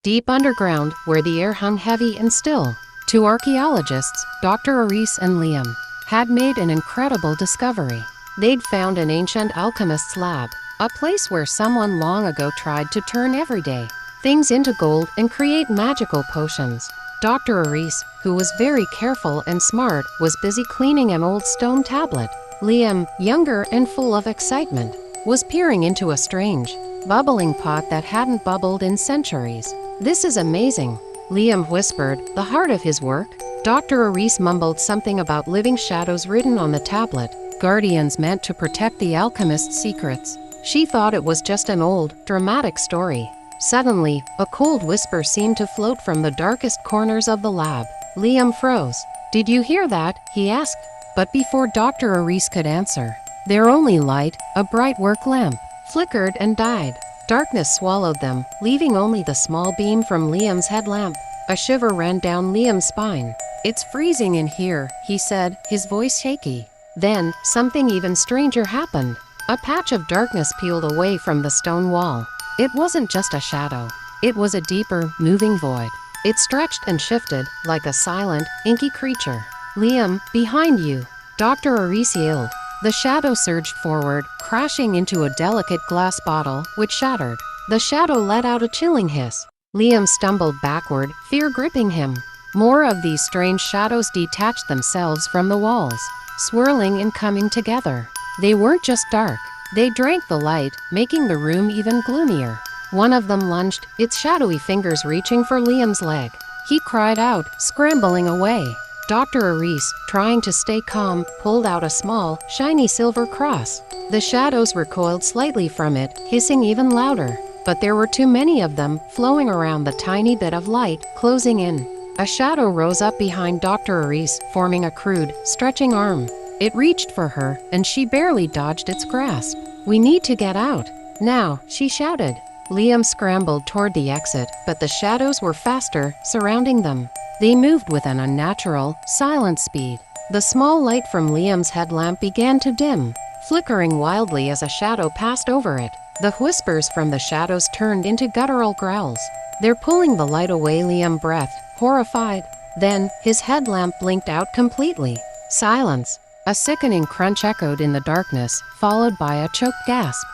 deep underground, where the air hung heavy and still. Two archaeologists, Dr. Aris and Liam, had made an incredible discovery. They'd found an ancient alchemist's lab, a place where someone long ago tried to turn everyday things into gold and create magical potions. Dr. Aris, who was very careful and smart, was busy cleaning an old stone tablet. Liam, younger and full of excitement, was peering into a strange, bubbling pot that hadn't bubbled in centuries. "This is amazing," Liam whispered, the heart of his work. Dr. Aris mumbled something about living shadows written on the tablet, guardians meant to protect the alchemist's secrets. She thought it was just an old, dramatic story. Suddenly, a cold whisper seemed to float from the darkest corners of the lab. Liam froze. "Did you hear that?" he asked. But before Dr. Aris could answer, their only light, a bright work lamp, flickered and died. Darkness swallowed them, leaving only the small beam from Liam's headlamp. A shiver ran down Liam's spine. "It's freezing in here," he said, his voice shaky. Then, something even stranger happened. A patch of darkness peeled away from the stone wall. It wasn't just a shadow. It was a deeper, moving void. It stretched and shifted, like a silent, inky creature. "Liam, behind you!" Dr. Aris yelled. The shadow surged forward, crashing into a delicate glass bottle, which shattered. The shadow let out a chilling hiss. Liam stumbled backward, fear gripping him. More of these strange shadows detached themselves from the walls, swirling and coming together. They weren't just dark. They drank the light, making the room even gloomier. One of them lunged, its shadowy fingers reaching for Liam's leg. He cried out, scrambling away. Dr. Aris, trying to stay calm, pulled out a small, shiny silver cross. The shadows recoiled slightly from it, hissing even louder. But there were too many of them, flowing around the tiny bit of light, closing in. A shadow rose up behind Dr. Aris, forming a crude, stretching arm. It reached for her, and she barely dodged its grasp. "We need to get out. Now," she shouted. Liam scrambled toward the exit, but the shadows were faster, surrounding them. They moved with an unnatural, silent speed. The small light from Liam's headlamp began to dim, flickering wildly as a shadow passed over it. The whispers from the shadows turned into guttural growls. "They're pulling the light away," Liam breathed, horrified. Then, his headlamp blinked out completely. Silence. A sickening crunch echoed in the darkness, followed by a choked gasp.